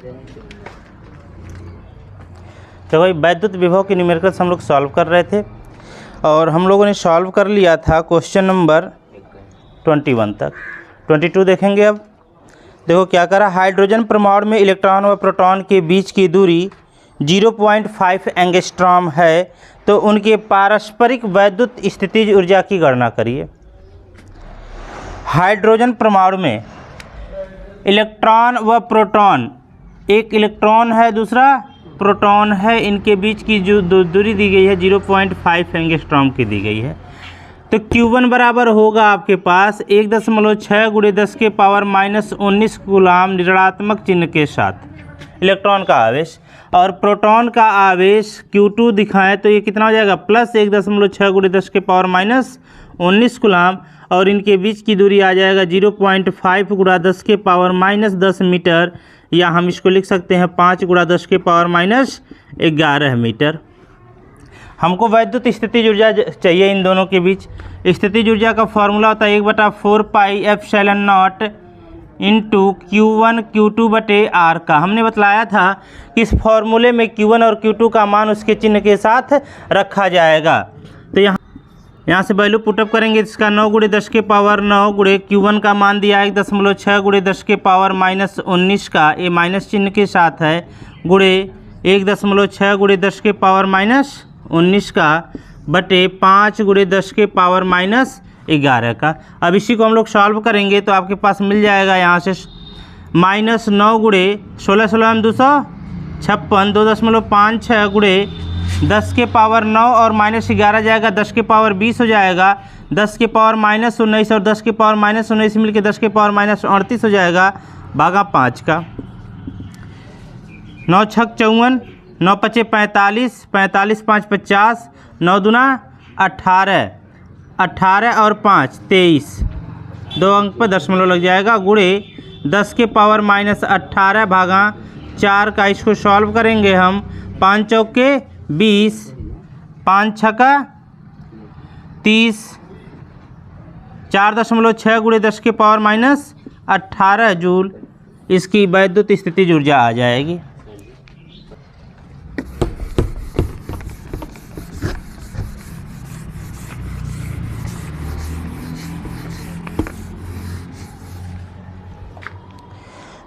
तो भाई वैद्युत विभव के न्यूमेरिकल्स हम लोग सॉल्व कर रहे थे और हम लोगों ने सॉल्व कर लिया था क्वेश्चन नंबर 21 तक। 22 देखेंगे। अब देखो क्या करा, हाइड्रोजन परमाणु में इलेक्ट्रॉन व प्रोटॉन के बीच की दूरी 0.5 एंगस्ट्रॉम है, तो उनके पारस्परिक वैद्युत स्थितिज ऊर्जा की गणना करिए। हाइड्रोजन परमाणु में इलेक्ट्रॉन व प्रोटॉन, एक इलेक्ट्रॉन है दूसरा प्रोटॉन है, इनके बीच की जो दूरी दी गई है 0.5 एंगस्ट्रॉम की दी गई है। तो Q1 बराबर होगा आपके पास 1.6 × 10⁻⁻19 कूलाम ऋणात्मक चिन्ह के साथ इलेक्ट्रॉन का आवेश, और प्रोटॉन का आवेश Q2 दिखाएं तो ये कितना हो जाएगा प्लस 1.6 × 10⁻19 कूलाम, और इनके बीच की दूरी आ जाएगा 0.5 × 10⁻10 मीटर, या हम इसको लिख सकते हैं 5 × 10⁻11 मीटर। हमको वैद्युत स्थितिज ऊर्जा चाहिए इन दोनों के बीच। स्थितिज ऊर्जा का फॉर्मूला होता है 1/4πε0 इंटू Q1 Q2/R का। हमने बतलाया था कि इस फॉर्मूले में Q1 और Q2 का मान उसके चिन्ह के साथ रखा जाएगा। तो यहाँ से वैल्यू पुटअप करेंगे, इसका 9 × 10⁻9 Q1 का मान दिया है 1.6 × 10⁻19 का, ये माइनस चिन्ह के साथ है, गुणे 1.6 × 10⁻19 का बटे 5 × 10⁻11 का। अब इसी को हम लोग सॉल्व करेंगे तो आपके पास मिल जाएगा यहाँ से -9 × 16 16 256 2.56 × 10⁻9 और -11 जाएगा 10⁻20 हो जाएगा, 10⁻−19 और 10⁻−19 मिलकर 10⁻38 हो जाएगा, भागा 5 का। 9 छक 54, 9 पचे 45, 45 5 50, 9 दूना 18, 18 और 5 23, 2 अंक पर दशमलव लग जाएगा, गुणे 10⁻18 भागा 4 का। इसको सॉल्व करेंगे हम, 5 चौके 20, 5 छका 30, 4.6 × 10⁻18 जूल इसकी वैद्युत स्थितिज ऊर्जा आ जाएगी।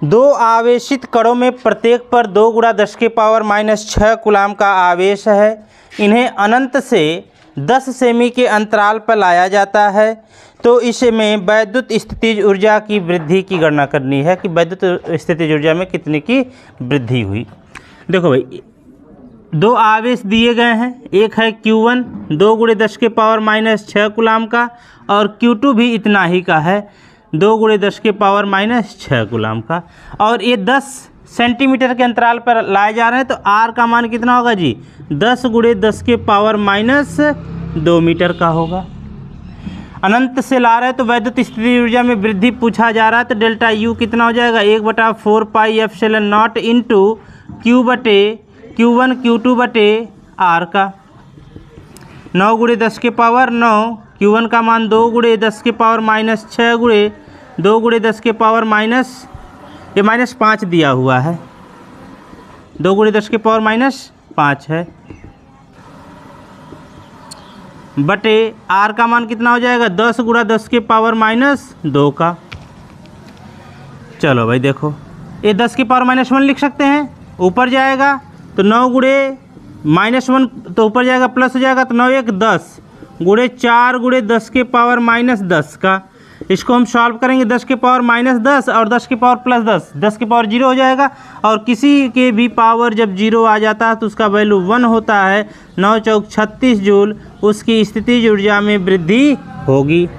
दो आवेशित कणों में प्रत्येक पर 2 × 10⁻6 कूलाम का आवेश है। इन्हें अनंत से 10 सेमी के अंतराल पर लाया जाता है, तो इसमें वैद्युत स्थितिज ऊर्जा की वृद्धि की गणना करनी है कि वैद्युत स्थितिज ऊर्जा में कितने की वृद्धि हुई। देखो भाई, दो आवेश दिए गए हैं, एक है Q1 2 × 10⁻6 कूलाम का, और Q2 भी इतना ही का है 2 × 10⁻6 कूलाम का, और ये 10 सेंटीमीटर के अंतराल पर लाए जा रहे हैं। तो R का मान कितना होगा जी 10 × 10⁻2 मीटर का होगा। अनंत से ला रहे हैं तो वैद्युत स्थितिज ऊर्जा में वृद्धि पूछा जा रहा है, तो डेल्टा U कितना हो जाएगा 1/4πε0 इंटू Q1 Q2/R का। 9 × 10⁻9, Q1 का मान 2 × 10⁻6 गुणे 2 × 10⁻5 दिया हुआ है, 2 × 10⁻5 है, बटे R का मान कितना हो जाएगा 10 × 10⁻2 का। चलो भाई देखो, ये 10⁻−1 लिख सकते हैं, ऊपर जाएगा तो 9 × -1 तो ऊपर जाएगा प्लस हो जाएगा, तो 9 1 10 गुणे 4 × 10⁻10 का। इसको हम सॉल्व करेंगे 10⁻−10 और 10⁻+10, 10⁻0 हो जाएगा, और किसी के भी पावर जब 0 आ जाता है तो उसका वैल्यू 1 होता है। 9 चौक 36 जूल उसकी स्थितिज ऊर्जा में वृद्धि होगी।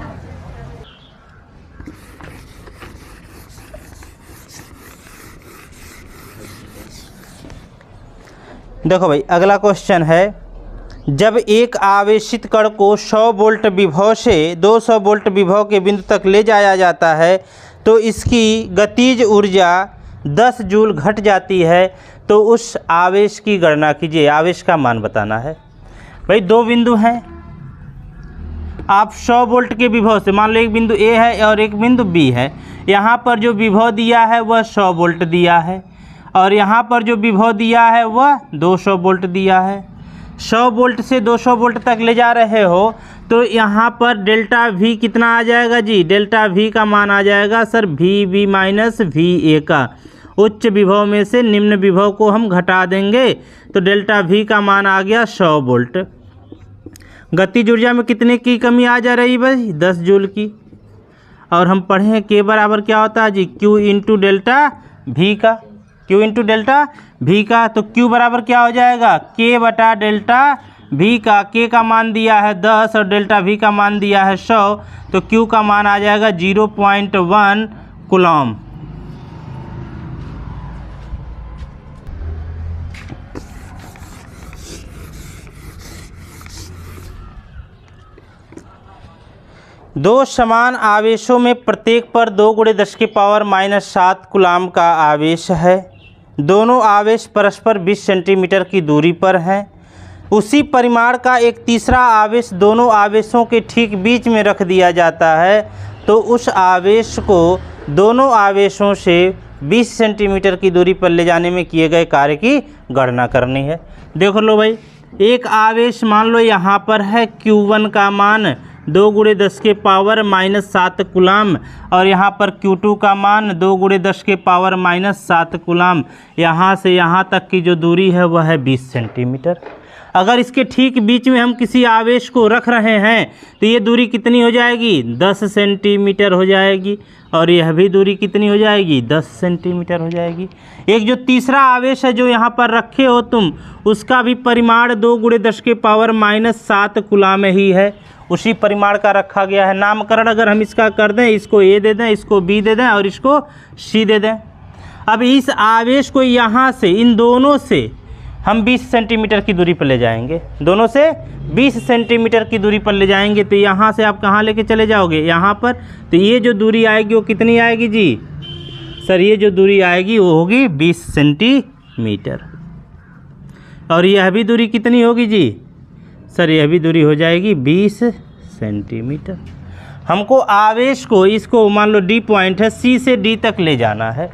देखो भाई, अगला क्वेश्चन है, जब एक आवेशित कण को 100 वोल्ट विभव से 200 वोल्ट विभव के बिंदु तक ले जाया जाता है तो इसकी गतिज ऊर्जा 10 जूल घट जाती है, तो उस आवेश की गणना कीजिए। आवेश का मान बताना है। भाई दो बिंदु हैं, आप 100 वोल्ट के विभव से, मान लो एक बिंदु A है और एक बिंदु B है, यहाँ पर जो विभव दिया है वह 100 वोल्ट दिया है, और यहाँ पर जो विभव दिया है वह 200 वोल्ट दिया है। 100 वोल्ट से 200 वोल्ट तक ले जा रहे हो तो यहाँ पर डेल्टा वी कितना आ जाएगा जी? डेल्टा वी का मान आ जाएगा sir V B minus V A का। उच्च विभव में से निम्न विभव को हम घटा देंगे तो डेल्टा वी का मान आ गया 100 वोल्ट। गतिज ऊर्जा में कितने की कमी आ जा रही भाई? 10 जूल की। और हम पढ़ें के बराबर क्या होता है जी? क्यू इंटू डेल्टा वी का। क्यू इंटू डेल्टा वी का, तो क्यू बराबर क्या हो जाएगा? के बटा डेल्टा वी का। के का मान दिया है 10 और डेल्टा वी का मान दिया है 100, तो क्यू का मान आ जाएगा 0.1 कूलम। दो समान आवेशों में प्रत्येक पर 2 × 10⁻⁷ कूलम का आवेश है। दोनों आवेश परस्पर 20 सेंटीमीटर की दूरी पर हैं। उसी परिमाण का एक तीसरा आवेश दोनों आवेशों के ठीक बीच में रख दिया जाता है तो उस आवेश को दोनों आवेशों से 20 सेंटीमीटर की दूरी पर ले जाने में किए गए कार्य की गणना करनी है। देखो लो भाई, एक आवेश मान लो यहाँ पर है Q1 का मान 2 × 10⁻⁷ कूलम और यहाँ पर Q2 का मान 2 × 10⁻⁷ कूलम। यहाँ से यहाँ तक की जो दूरी है वह है 20 सेंटीमीटर। अगर इसके ठीक बीच में हम किसी आवेश को रख रहे हैं तो ये दूरी कितनी हो जाएगी? 10 सेंटीमीटर हो जाएगी। और यह भी दूरी कितनी हो जाएगी? 10 सेंटीमीटर हो जाएगी। एक जो तीसरा आवेश है जो यहाँ पर रखे हो तुम, उसका भी परिमाण 2 × 10⁻⁷ कूलम ही है। उसी परिमाण का रखा गया है। नामकरण अगर हम इसका कर दें, इसको ए दे दें, इसको बी दे दें और इसको सी दे दें। अब इस आवेश को यहाँ से, इन दोनों से हम 20 सेंटीमीटर की दूरी पर ले जाएंगे। दोनों से 20 सेंटीमीटर की दूरी पर ले जाएंगे तो यहाँ से आप कहाँ लेके चले जाओगे? यहाँ पर। तो ये जो दूरी आएगी वो कितनी आएगी जी? सर ये जो दूरी आएगी वो होगी 20 सेंटीमीटर। और यह भी दूरी कितनी होगी जी? सर यह भी दूरी हो जाएगी 20 सेंटीमीटर। हमको आवेश को, इसको मान लो डी पॉइंट है, सी से डी तक ले जाना है।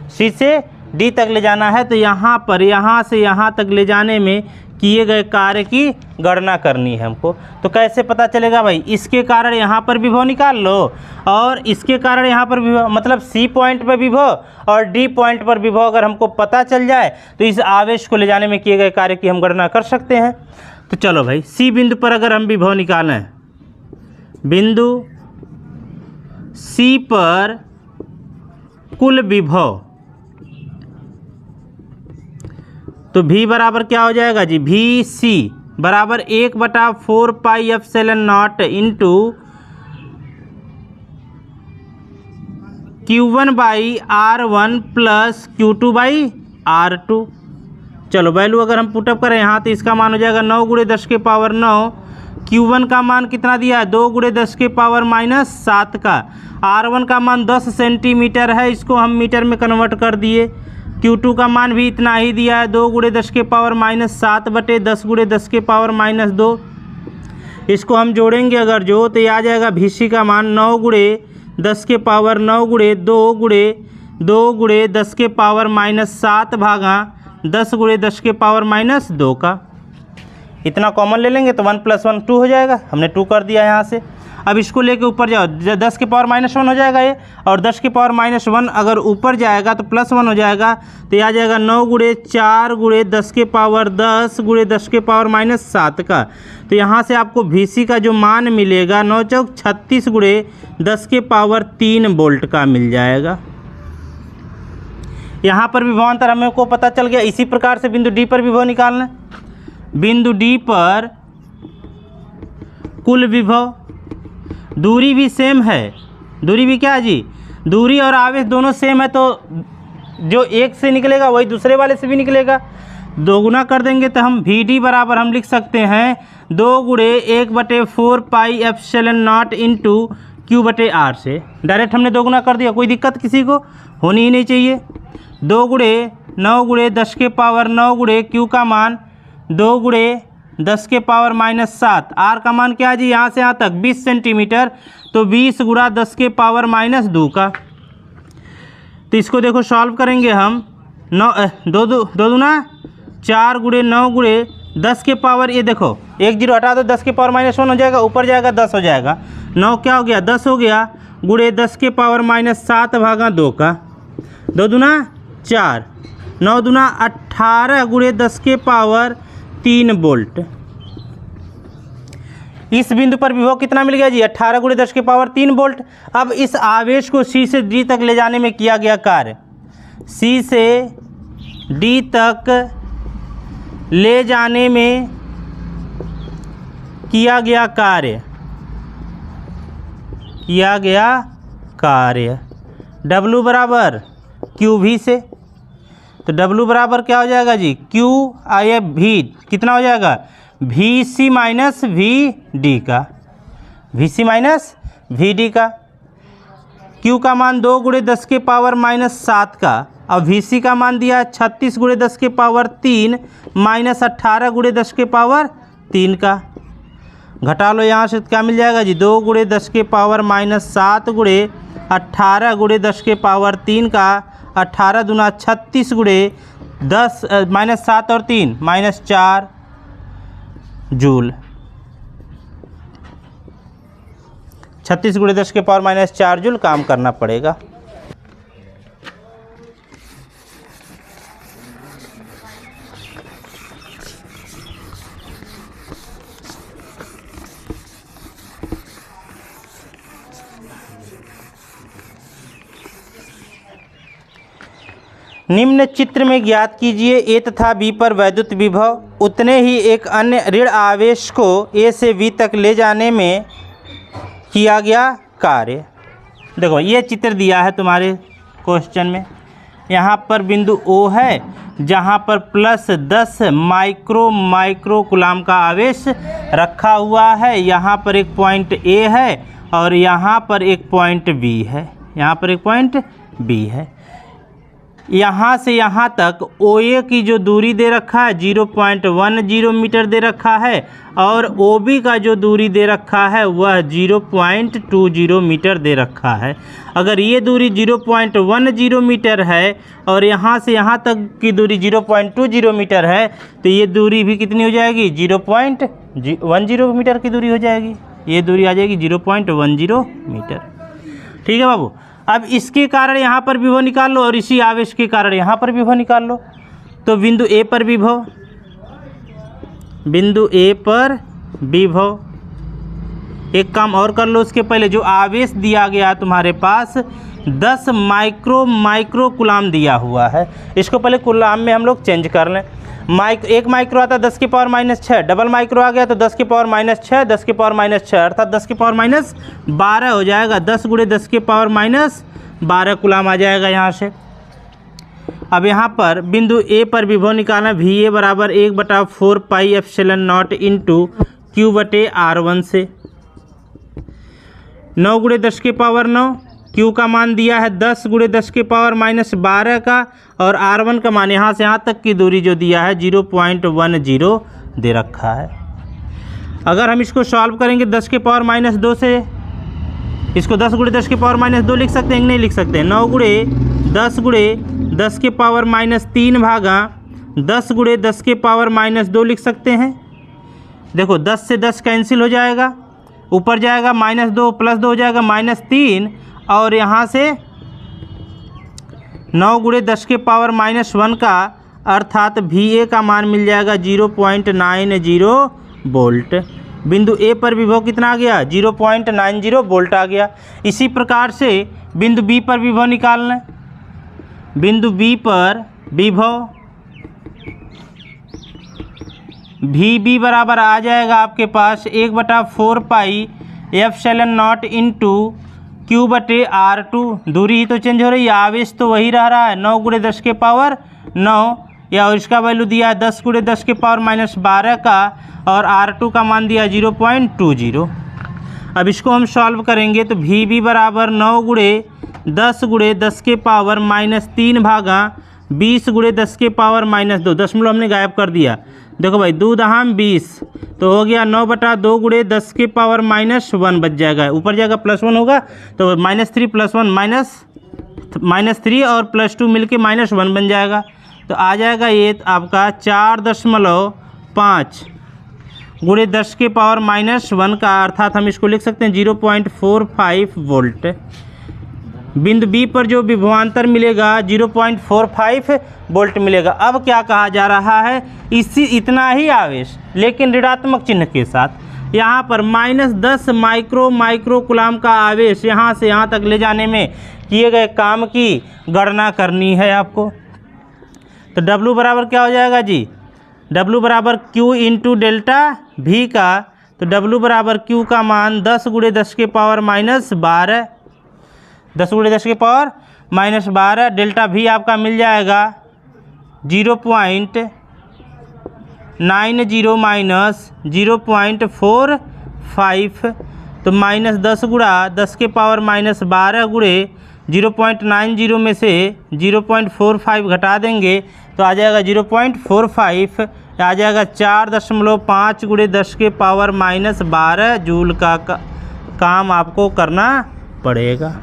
सी से डी तक ले जाना है तो यहाँ पर, यहाँ से यहाँ तक ले जाने में किए गए कार्य की गणना करनी है हमको। तो कैसे पता चलेगा भाई? इसके कारण यहाँ पर विभव निकाल लो और इसके कारण यहाँ पर विभव, मतलब सी पॉइंट पर विभव और डी पॉइंट पर विभव अगर हमको पता चल जाए तो इस आवेश को ले जाने में किए गए कार्य की हम गणना कर सकते हैं। तो चलो भाई, सी बिंदु पर अगर हम विभव निकालें, बिंदु सी पर कुल विभव, तो V बराबर क्या हो जाएगा जी? वी सी बराबर 1/4πε0 इंटू Q1/R1 प्लस Q2/R2। चलो वैल्यू अगर हम पुटअप करें यहाँ तो इसका मान हो जाएगा 9 × 10⁻⁹। Q1 का मान कितना दिया है? 2 × 10⁻⁷ का। R1 का मान 10 सेंटीमीटर है, इसको हम मीटर में कन्वर्ट कर दिए। Q2 का मान भी इतना ही दिया है, 2 × 10⁻⁷ बटे 10 × 10⁻²। इसको हम जोड़ेंगे अगर जो, तो ये आ जाएगा VC का मान 9 × 10⁻⁹ × 2 × 10⁻⁷ भागा 10 × 10⁻² का। इतना कॉमन ले लेंगे तो 1 + 1 2 हो जाएगा। हमने 2 कर दिया यहाँ से। अब इसको लेके ऊपर जाओ, 10⁻⁻1 हो जाएगा ये, और 10⁻1 अगर ऊपर जाएगा तो +1 हो जाएगा। तो ये आ जाएगा 9 × 4 × 10⁻10 × 10⁻⁷ का। तो यहाँ से आपको VC का जो मान मिलेगा 9 चौक 36 × 10⁻3 वोल्ट का मिल जाएगा। यहाँ पर विभवांतर हमें को पता चल गया। इसी प्रकार से बिंदु डी पर विभव निकालना। बिंदु डी पर कुल विभव, दूरी भी सेम है। दूरी भी क्या है जी? दूरी और आवेश दोनों सेम है तो जो एक से निकलेगा वही दूसरे वाले से भी निकलेगा। दोगुना कर देंगे तो हम VD बराबर हम लिख सकते हैं 2 × 1/4πε0 इंटू Q/R से। डायरेक्ट हमने दोगुना कर दिया, कोई दिक्कत किसी को होनी ही नहीं चाहिए। 2 × 9 × 10⁻9 Q का मान 2 × 10⁻⁷। R का मान क्या है जी? यहाँ से यहाँ तक 20 सेंटीमीटर, तो 20 × 10⁻² का। तो इसको देखो सॉल्व करेंगे हम। दो दूना 4 गुणे 9 गुणे 10 के पावर, ये देखो 1 0 हटा दो, 10 के पावर -1 हो जाएगा, ऊपर जाएगा 10 हो जाएगा, 9 क्या हो गया 10 हो गया, गुणे 10 के पावर -7 भागा 2 का, 2 दूना 4, 9 दूना 18 गुणे 10 के पावर 3 वोल्ट। इस बिंदु पर विभव कितना मिल गया जी 18 गुणे 10 के पावर 3 वोल्ट। अब इस आवेश को C से D तक ले जाने में किया गया कार्य, C से D तक ले जाने में किया गया कार्य W बराबर QV से, तो W बराबर क्या हो जाएगा जी Q आया V, कितना हो जाएगा VC माइनस VD का, VC माइनस VD का। Q का मान 2 गुणे 10 के पावर -7 का, और VC का मान दिया 36 गुणे 10 के पावर 3 -18 गुणे 10 के पावर 3 का। घटा लो यहाँ से, क्या मिल जाएगा जी 2 गुणे 10 के पावर -7 गुणे 18 गुणे 10 के पावर 3 का, 18 दूना 36 गुणे 10 -7 और 3 -4 जूल, 36 गुणे 10 के पावर -4 जूल काम करना पड़ेगा। निम्न चित्र में ज्ञात कीजिए ए तथा बी पर वैद्युत विभव, उतने ही एक अन्य ऋण आवेश को ए से बी तक ले जाने में किया गया कार्य। देखो ये चित्र दिया है तुम्हारे क्वेश्चन में, यहाँ पर बिंदु O है जहाँ पर +10 माइक्रो कूलाम का आवेश रखा हुआ है, यहाँ पर एक पॉइंट A है और यहाँ पर एक पॉइंट B है, यहाँ पर एक पॉइंट B है। यहाँ से यहाँ तक OA की जो दूरी दे रखा है 0.10 मीटर दे रखा है, और OB का जो दूरी दे रखा है वह 0.20 मीटर दे रखा है। अगर ये दूरी 0.10 मीटर है और यहाँ से यहाँ तक की दूरी 0.20 मीटर है, तो ये दूरी भी कितनी हो जाएगी 0.10 मीटर की दूरी हो जाएगी, ये दूरी आ जाएगी 0.10 मीटर। ठीक है बाबू। अब इसके कारण यहाँ पर विभव निकाल लो और इसी आवेश के कारण यहाँ पर विभव निकाल लो। तो बिंदु A पर विभव, बिंदु A पर विभव, एक काम और कर लो उसके पहले, जो आवेश दिया गया तुम्हारे पास 10 माइक्रो कूलाम दिया हुआ है, इसको पहले कूलाम में हम लोग चेंज कर लें। एक माइक्रो आता है 10 के पावर -6, डबल माइक्रो आ गया तो 10 के पावर -6, 10 के पावर -6 अर्थात 10 के पावर -12 हो जाएगा, 10 गुणे 10 के पावर -12 कूलाम आ जाएगा यहाँ से। अब यहाँ पर बिंदु A पर विभव निकालना, VA बराबर 1/4 pi epsilon not into Q/R1 से। 9 गुणे 10 के पावर 9, Q का मान दिया है 10 गुणे 10 के पावर -12 का, और R1 का मान यहाँ से यहाँ तक की दूरी जो दिया है 0.10 दे रखा है। अगर हम इसको सॉल्व करेंगे 10 के पावर -2 से, इसको 10 गुणे 10 के पावर -2 लिख सकते हैं, नहीं लिख सकते हैं। 9 गुणे 10 के पावर -3 भागा 10 गुणे 10 के पावर -2 लिख सकते हैं। देखो 10 से 10 कैंसिल हो जाएगा, ऊपर जाएगा -2 + 2 हो जाएगा -3, और यहाँ से 9 गुणे 10 के पावर -1 का, अर्थात VA का मान मिल जाएगा 0.90 वोल्ट। बिंदु A पर विभव कितना आ गया 0.90 वोल्ट आ गया। इसी प्रकार से बिंदु B पर विभव निकालना है। बिंदु B पर विभव VB बराबर आ जाएगा आपके पास 1/4 pi epsilon not into Q/R2। दूरी ही तो चेंज हो रही है, आवेश तो वही रह रहा है 9 गुणे 10 के पावर 9, या और इसका वैल्यू दिया है 10 गुणे 10 के पावर -12 का, और R2 का मान दिया 0.20। अब इसको हम सॉल्व करेंगे तो VB बराबर 9 गुणे 10 के पावर -3 भागा 20 गुणे 10 के पावर -2, दशमलव हमने गायब कर दिया। देखो भाई 2 दहाम 20, तो हो गया 9/2 गुणे 10 के पावर -1 बच जाएगा, ऊपर जाएगा +1 होगा तो -3 + 1 -3 और +2 मिलके -1 बन जाएगा। तो आ जाएगा ये आपका 4.5 गुणे 10 के पावर -1 का, अर्थात हम इसको लिख सकते हैं 0.45 वोल्ट। बिंदु बी पर जो विभवांतर मिलेगा 0.45 वोल्ट मिलेगा। अब क्या कहा जा रहा है, इतना ही आवेश लेकिन ऋणात्मक चिन्ह के साथ, यहाँ पर -10 माइक्रो कूलाम का आवेश यहाँ से यहाँ तक ले जाने में किए गए काम की गणना करनी है आपको। तो W बराबर क्या हो जाएगा जी, W बराबर Q इंटू डेल्टा V का। तो W बराबर Q का मान 10 गुणे 10 के पावर -12, 10 गुणे 10 के पावर -12, डेल्टा V आपका मिल जाएगा 0.90 -0.45। तो -10 गुणा 10 के पावर -12 गुणे 0.90 में से 0.45 घटा देंगे तो आ जाएगा 0.45, आ जाएगा 4.5 गुणे 10 के पावर -12 जूल का काम आपको करना पड़ेगा।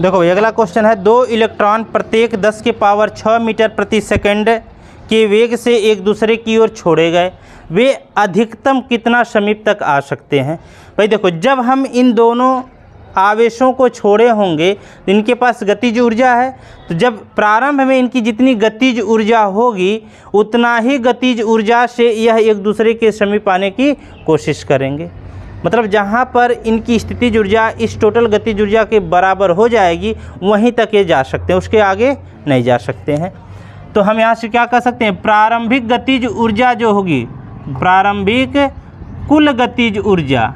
देखो अगला क्वेश्चन है, 2 इलेक्ट्रॉन प्रत्येक 10 के पावर 6 मीटर प्रति सेकंड के वेग से एक दूसरे की ओर छोड़े गए, वे अधिकतम कितना समीप तक आ सकते हैं। भाई देखो, जब हम इन दोनों आवेशों को छोड़े होंगे तो इनके पास गतिज ऊर्जा है, तो जब प्रारंभ में इनकी जितनी गतिज ऊर्जा होगी उतना ही गतिज ऊर्जा से यह एक दूसरे के समीप आने की कोशिश करेंगे। मतलब जहाँ पर इनकी स्थितिज ऊर्जा इस टोटल गतिज ऊर्जा के बराबर हो जाएगी वहीं तक ये जा सकते हैं, उसके आगे नहीं जा सकते हैं। तो हम यहाँ से क्या कर सकते हैं, प्रारंभिक गतिज ऊर्जा जो होगी, प्रारंभिक कुल गतिज ऊर्जा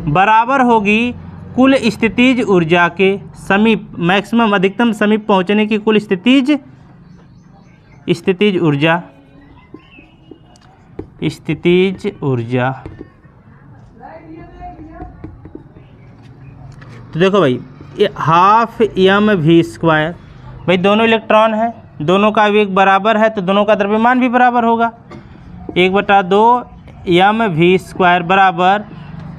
बराबर होगी कुल स्थितिज ऊर्जा के समीप, मैक्सिमम अधिकतम समीप पहुँचने की कुल स्थितिज ऊर्जा। तो देखो भाई, ये 12 mv², भाई दोनों इलेक्ट्रॉन हैं, दोनों का वेग बराबर है तो दोनों का द्रव्यमान भी बराबर होगा। 1/2 mv² बराबर,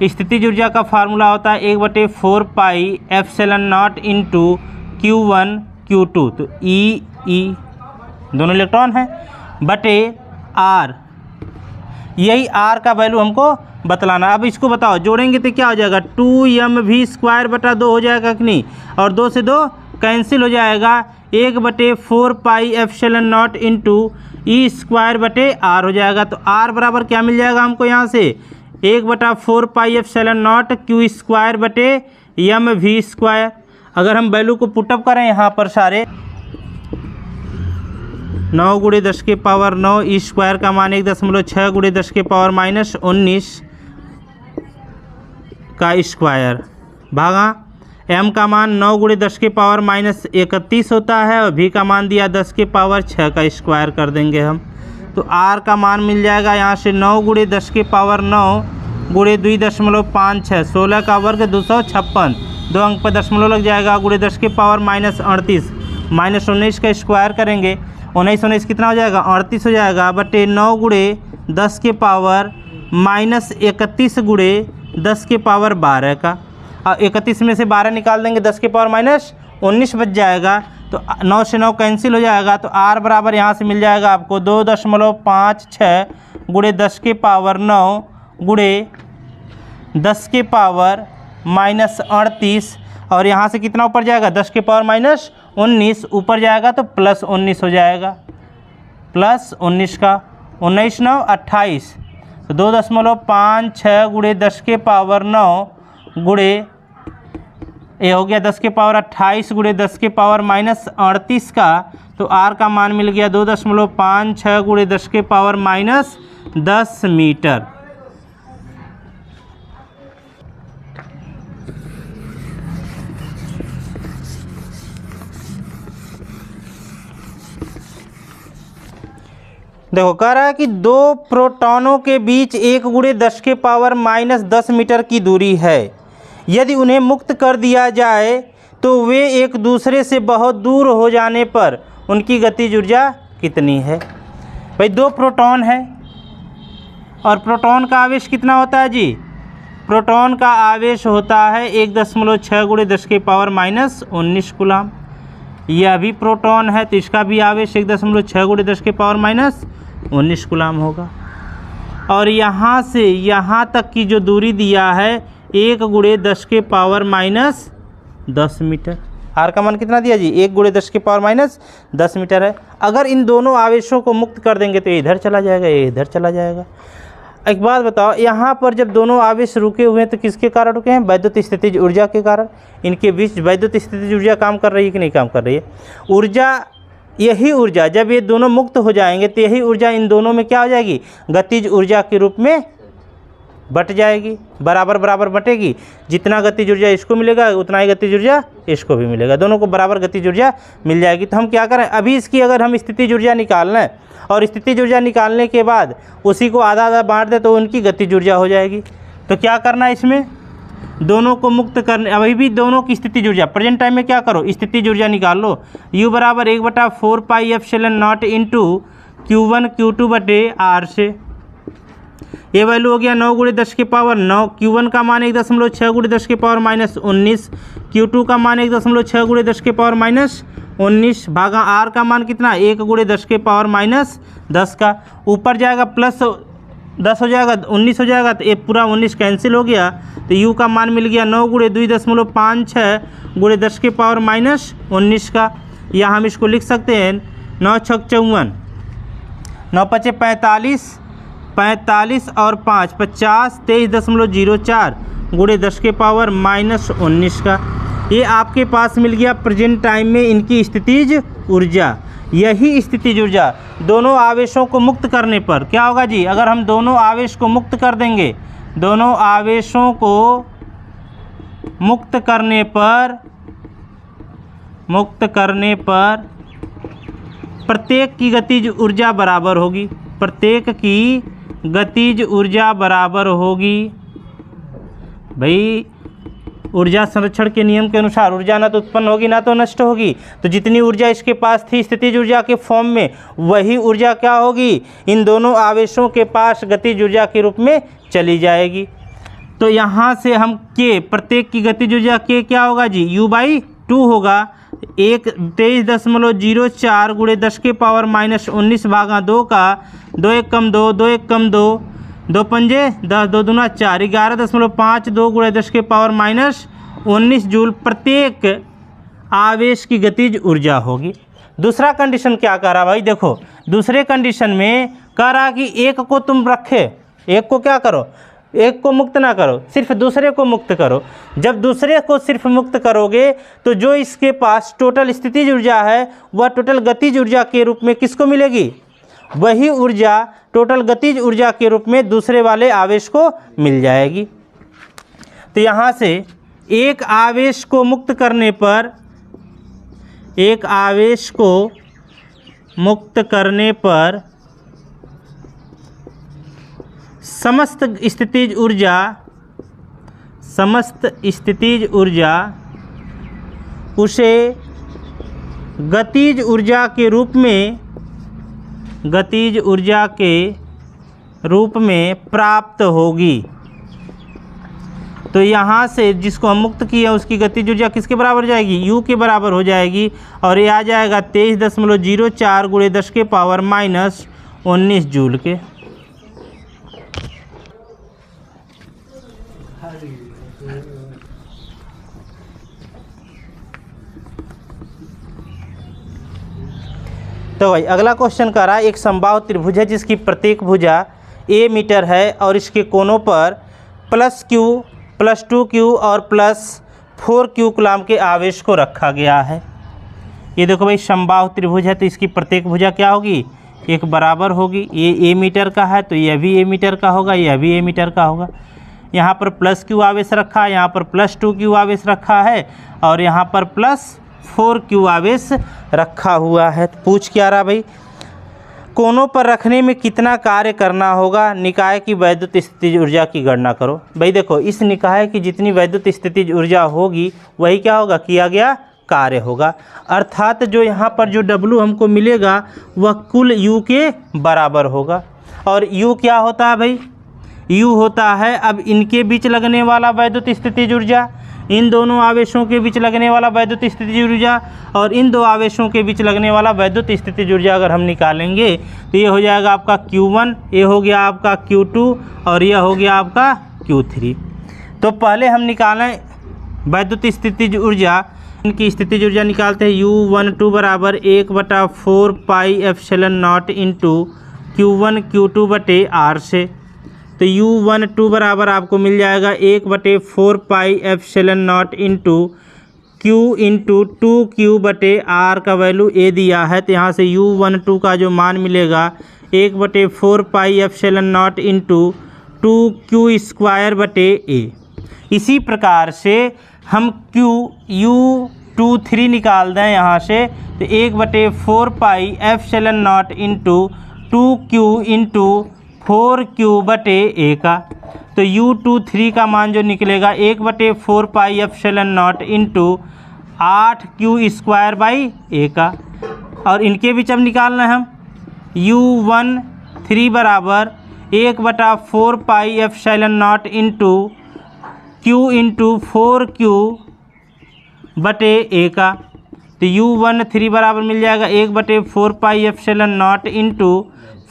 स्थितिज ऊर्जा का फार्मूला होता है 1/4 pi epsilon not into Q1 Q2, तो E दोनों इलेक्ट्रॉन हैं बटे R, यही R का वैल्यू हमको बतलाना। अब इसको बताओ, जोड़ेंगे तो क्या हो जाएगा, 2 mv²/2 हो जाएगा कि नहीं, और 2 से 2 कैंसिल हो जाएगा, 1/4 pi epsilon not into E²/R हो जाएगा। तो R बराबर क्या मिल जाएगा हमको यहाँ से, 1/4 पाई एप्सिलॉन नॉट Q²/mv²। अगर हम वैल्यू को पुटअप करें यहाँ पर सारे, 9 गुणे 10 के पावर 9, E² का मान 1.6 गुणे 10 के पावर -19 का स्क्वायर, भागा m का मान 9 गुणे 10 के पावर -31 होता है और v का मान दिया 10 के पावर 6 का स्क्वायर कर देंगे हम। तो r का मान मिल जाएगा यहाँ से 9 गुणे 10 के पावर 9 गुणे 2.56, 16 का वर्ग 256, 2 अंक पर दशमलव लग जाएगा, गुणे 10 के पावर -38, -19 का स्क्वायर करेंगे, 19 कितना हो जाएगा, 38 हो जाएगा, बटे 9 गुणे 10 के पावर -31 गुणे 10 के पावर 12 का, और 31 में से 12 निकाल देंगे, 10 के पावर -19 बच जाएगा। तो 9 से 9 कैंसिल हो जाएगा, तो r बराबर यहाँ से मिल जाएगा आपको 2.56 गुणे 10 के पावर 9 गुणे 10 के पावर -38, और यहाँ से कितना ऊपर जाएगा, 10 के पावर -19 ऊपर जाएगा तो +19 हो जाएगा, +19 का 19 9 28, तो 2.56 गुणे 10 के पावर 9 गुणे, ये हो गया 10 के पावर 28 गुणे 10 के पावर -38 का, तो r का मान मिल गया 2.56 गुणे 10 के पावर -10 मीटर। देखो कह रहा है कि 2 प्रोटॉनों के बीच 1 गुणे 10 के पावर -10 मीटर की दूरी है, यदि उन्हें मुक्त कर दिया जाए तो वे एक दूसरे से बहुत दूर हो जाने पर उनकी गतिज ऊर्जा कितनी है। भाई 2 प्रोटॉन है और प्रोटॉन का आवेश कितना होता है जी, प्रोटॉन का आवेश होता है 1.6 × 10⁻⁻19 कूलाम। यह भी प्रोटॉन है तो इसका भी आवेश 1.6 × 10⁻⁻19 कूलाम होगा। और यहाँ से यहाँ तक की जो दूरी दिया है 1 × 10⁻10 मीटर। आर का मान कितना दिया जी, 1 × 10⁻10 मीटर है। अगर इन दोनों आवेशों को मुक्त कर देंगे तो ये इधर चला जाएगा, ये इधर चला जाएगा। एक बात बताओ, यहाँ पर जब दोनों आवेश रुके हुए हैं तो किसके कारण रुके हैं, वैद्युत स्थितिज ऊर्जा के कारण। इनके बीच वैद्युत स्थितिज ऊर्जा काम कर रही है कि नहीं काम कर रही है। ऊर्जा, यही ऊर्जा जब ये दोनों मुक्त हो जाएंगे तो यही ऊर्जा इन दोनों में क्या हो जाएगी, गतिज ऊर्जा के रूप में बट जाएगी, बराबर बराबर बटेगी। जितना गतिज ऊर्जा इसको मिलेगा उतना ही गतिज ऊर्जा इसको भी मिलेगा, दोनों को बराबर गतिज ऊर्जा मिल जाएगी। तो हम क्या करें, अभी इसकी अगर हम स्थितिज ऊर्जा निकालना है और स्थितिज ऊर्जा निकालने के बाद उसी को आधा आधा बांट दे तो उनकी गतिज ऊर्जा हो जाएगी। तो क्या करना है इसमें, दोनों को मुक्त करने, अभी भी दोनों की स्थितिज ऊर्जा प्रेजेंट टाइम में क्या करो, स्थितिज ऊर्जा निकाल लो। U बराबर 1/4πε0 इंटू Q1 Q2/R से। ये वैल्यू हो गया 9 × 10⁻9। Q1 का मान 1.6 × 10⁻19, Q2 का मान 1.6 × 10⁻19 भागा R का मान कितना, 1 × 10⁻10 का। ऊपर जाएगा प्लस 10 हो जाएगा, 19 हो जाएगा, तो ये पूरा 19 कैंसिल हो गया। तो U का मान मिल गया 9 × 2.56 × 10⁻19 का। या हम इसको लिख सकते हैं 9 × 6 = 54, 9 × 5 = 45, 45 और 5 50, 23.04 × 10⁻19 का। ये आपके पास मिल गया प्रेजेंट टाइम में इनकी स्थितिज ऊर्जा। यही स्थितिज ऊर्जा दोनों आवेशों को मुक्त करने पर क्या होगा जी, अगर हम दोनों आवेश को मुक्त कर देंगे, दोनों आवेशों को मुक्त करने पर प्रत्येक की गतिज ऊर्जा बराबर होगी, प्रत्येक की गतिज ऊर्जा बराबर होगी। भाई ऊर्जा संरक्षण के नियम के अनुसार ऊर्जा ना तो उत्पन्न होगी ना तो नष्ट होगी। तो जितनी ऊर्जा इसके पास थी स्थितिज ऊर्जा के फॉर्म में, वही ऊर्जा क्या होगी, इन दोनों आवेशों के पास गतिज ऊर्जा के रूप में चली जाएगी। तो यहाँ से हम के प्रत्येक की गतिज ऊर्जा के क्या होगा जी, U/2 होगा। 23.04 × 10⁻19 भागा 2 का 2 1 कम 2, 2 1 कम 2, 2 पंजे 10, 2 दूना 4, 11.52 × 10⁻19 जूल प्रत्येक आवेश की गतिज ऊर्जा होगी। दूसरा कंडीशन क्या कह रहा भाई, देखो दूसरे कंडीशन में कह रहा कि एक को तुम रखे, एक को क्या करो, एक को मुक्त ना करो, सिर्फ दूसरे को मुक्त करो। जब दूसरे को सिर्फ मुक्त करोगे तो जो इसके पास टोटल स्थितिज ऊर्जा है वह टोटल गतिज ऊर्जा के रूप में किसको मिलेगी, वही ऊर्जा टोटल गतिज ऊर्जा के रूप में दूसरे वाले आवेश को मिल जाएगी। तो यहाँ से एक आवेश को मुक्त करने पर, एक आवेश को मुक्त करने पर समस्त स्थितिज ऊर्जा उसे गतिज ऊर्जा के रूप में प्राप्त होगी। तो यहाँ से जिसको हम मुक्त किया उसकी गतिज ऊर्जा किसके बराबर हो जाएगी, U के बराबर हो जाएगी। और ये आ जाएगा 23.04 × 10⁻19 जूल के। तो भाई अगला क्वेश्चन कर रहा है, एक समबाहु त्रिभुज है जिसकी प्रत्येक भुजा a मीटर है और इसके कोनों पर +q, +2q और +4q कूलाम के आवेश को रखा गया है। ये देखो भाई समबाहु त्रिभुज है तो इसकी प्रत्येक भुजा क्या होगी, एक बराबर होगी। ये a मीटर का है तो यह भी a मीटर का होगा, यह भी a मीटर का होगा। यहाँ पर +q आवेश रखा है, यहाँ पर +2q आवेश रखा है और यहाँ पर +4q आवेश रखा हुआ है। तो पूछ क्या रहा भाई, कोनों पर रखने में कितना कार्य करना होगा, निकाय की वैद्युत स्थितिज ऊर्जा की गणना करो। भाई देखो, इस निकाय की जितनी वैद्युत स्थितिज ऊर्जा होगी वही क्या होगा, किया गया कार्य होगा। अर्थात जो यहाँ पर जो W हमको मिलेगा वह कुल U के बराबर होगा। और U क्या होता है भाई, U होता है अब इनके बीच लगने वाला वैद्युत स्थितिज ऊर्जा, इन दोनों आवेशों के बीच लगने वाला वैद्युत स्थितिज ऊर्जा और इन दो आवेशों के बीच लगने वाला वैद्युत स्थितिज ऊर्जा अगर हम निकालेंगे तो ये हो जाएगा आपका Q1, ये हो गया आपका Q2 और यह हो गया आपका Q3। तो पहले हम निकालें वैद्युत स्थितिज ऊर्जा, इनकी स्थितिज ऊर्जा निकालते हैं। U12 बराबर 1/4 pi epsilon not into Q1 Q2 बटे R से। तो U12 बराबर आपको मिल जाएगा 1/4 pi epsilon not into Q into 2Q बटे R का वैल्यू A दिया है, तो यहाँ से U12 का जो मान मिलेगा 1/4 pi epsilon not into 2Q square बटे A। इसी प्रकार से हम U23 निकाल दें यहाँ से, तो 1/4 pi epsilon not into 2Q into 4Q बटे A का। तो U23 का मान जो निकलेगा 1/4 pi epsilon not into 8Q square by A का। और इनके बीच अब निकालना है हम U13 बराबर 1/4 pi epsilon not into Q into 4Q बटे A का। तो U13 बराबर मिल जाएगा 1/4 pi epsilon not into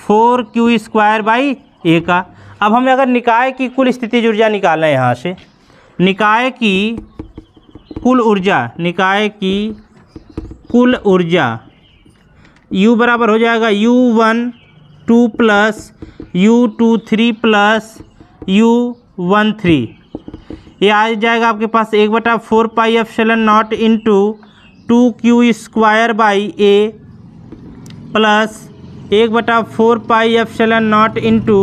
4Q square by A का। अब हम अगर निकाय की कुल स्थितिज ऊर्जा निकालें यहाँ से, निकाय की कुल ऊर्जा, निकाय की कुल ऊर्जा U बराबर हो जाएगा U12 plus U23 plus U13। ये आ जाएगा आपके पास 1/4 pi epsilon not into 2Q square by A plus 1/4 pi epsilon not into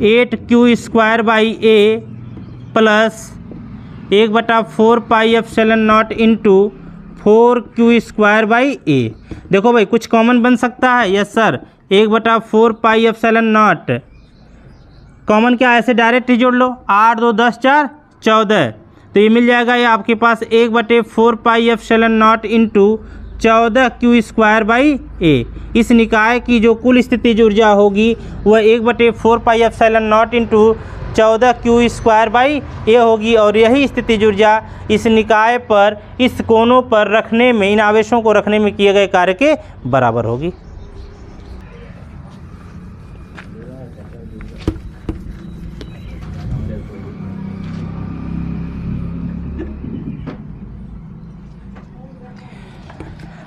8Q square by A plus 1/4 pi epsilon not into 4Q square by A। देखो भाई कुछ common बन सकता है, yes sir, 1/4 pi epsilon not common क्या, ऐसे direct ही जोड़ लो, 8 2 10 4 14। तो ये मिल जाएगा ये आपके पास 1/4 pi epsilon not into 14Q square by A। इस निकाय की जो कुल स्थितिज ऊर्जा होगी वह 1/4 pi epsilon not into 14Q square by A होगी। और यही स्थितिज ऊर्जा इस निकाय पर, इस कोनों पर रखने में, इन आवेशों को रखने में किए गए कार्य के बराबर होगी।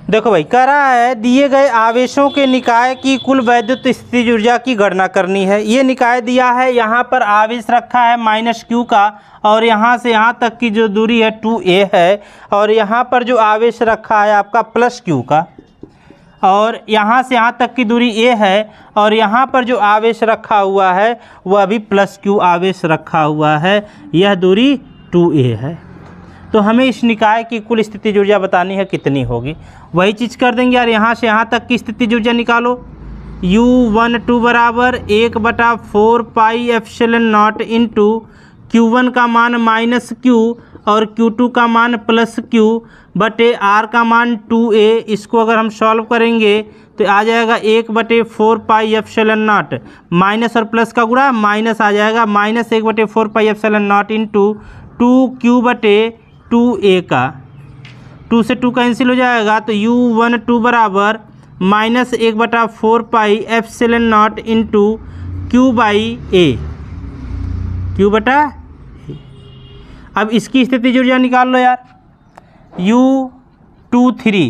देखो भाई, कह रहा है दिए गए आवेशों के निकाय की कुल वैद्युत स्थितिज ऊर्जा की गणना करनी है। ये निकाय दिया है, यहाँ पर आवेश रखा है -Q का और यहाँ से यहाँ तक की जो दूरी है 2a है, और यहाँ पर जो आवेश रखा है आपका +Q का, और यहाँ से यहाँ तक की दूरी a है, और यहाँ पर जो आवेश रखा हुआ है वह भी +Q आवेश रखा हुआ है, यह दूरी 2a है। तो हमें इस निकाय की कुल स्थितिज ऊर्जा बतानी है कितनी होगी। वही चीज़ कर देंगे यार, यहाँ से यहाँ तक की स्थितिज ऊर्जा निकालो। U12 बराबर 1/4 pi epsilon not into Q1 का मान -Q और Q2 का मान +Q बटे R का मान 2a। इसको अगर हम सॉल्व करेंगे तो आ जाएगा 1/4 पाई एप्सिलॉन नॉट, माइनस और प्लस का गुणा, माइनस आ जाएगा -1/4 pi epsilon not into 2Q बटे 2a का। 2 से 2 कैंसिल हो जाएगा, तो U12 बराबर -1/4 pi epsilon not into Q by A, Q बटा A। अब इसकी स्थितिज ऊर्जा निकाल लो यार। U23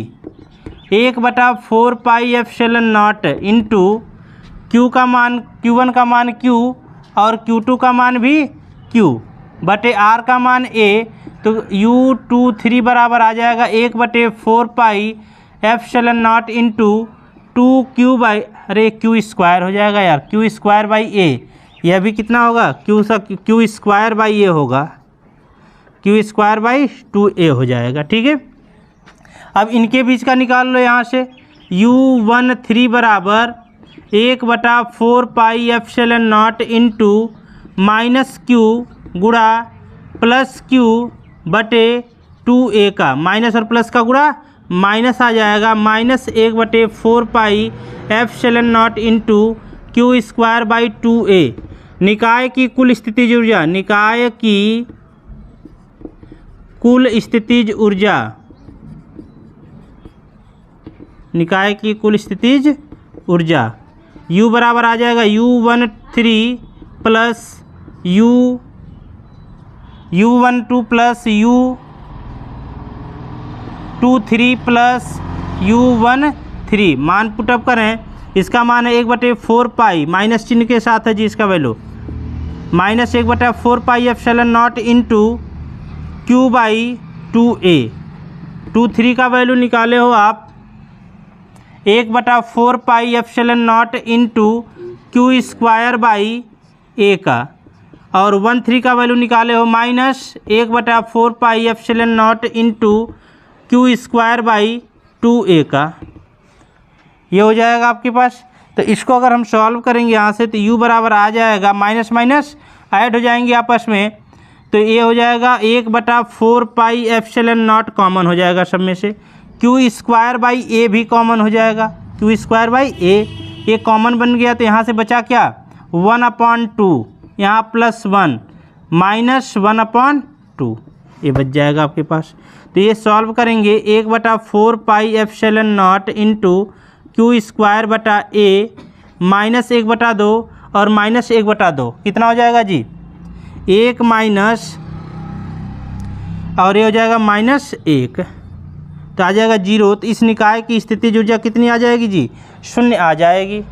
1/4 pi epsilon not into Q का मान, Q1 का मान Q और Q2 का मान भी Q बटे R का मान A। तो U23 बराबर आ जाएगा 1/4 pi epsilon not into 2Q by, अरे Q स्क्वायर हो जाएगा यार, Q स्क्वायर बाई A। यह भी कितना होगा, Q स्क्वायर बाई A होगा, Q स्क्वायर बाई 2a हो जाएगा। ठीक है, अब इनके बीच का निकाल लो यहाँ से। U13 बराबर 1/4πε0 इंटू -q गुणा +q बटे 2a का, माइनस और प्लस का गुणा माइनस आ जाएगा, -1/4πε0 इंटू q²/2a। निकाय की कुल स्थितिज ऊर्जा, निकाय की कुल स्थितिज ऊर्जा, निकाय की कुल स्थितिज ऊर्जा U बराबर आ जाएगा U13 plus U12 plus U23 plus U13। मान पुटअप करें, इसका मान है 1/4π, माइनस चिन्ह के साथ है जी इसका वैल्यू, -1/4πε0 इंटू q/2a। 23 का वैल्यू निकाले हो आप 1/4πε0 इंटू q²/a का, और 13 का वैल्यू निकाले हो -1/4πε0 इंटू q²/2a का। ये हो जाएगा आपके पास। तो इसको अगर हम सॉल्व करेंगे यहाँ से तो u बराबर आ जाएगा, माइनस माइनस ऐड हो जाएंगे आपस में, तो ये हो जाएगा 1/4πε0 कॉमन हो जाएगा सब में से, q²/a भी कॉमन हो जाएगा, q²/a ये कॉमन बन गया। तो यहाँ से बचा क्या, 1/2, यहाँ +1 -1/2, ये बच जाएगा आपके पास। तो ये सॉल्व करेंगे 1/4πε0 इंटू q²/a -1/2 और -1/2 कितना हो जाएगा जी, 1 माइनस, और ये हो जाएगा -1, तो आ जाएगा 0। तो इस निकाय की स्थितिज ऊर्जा कितनी आ जाएगी जी, 0 आ जाएगी।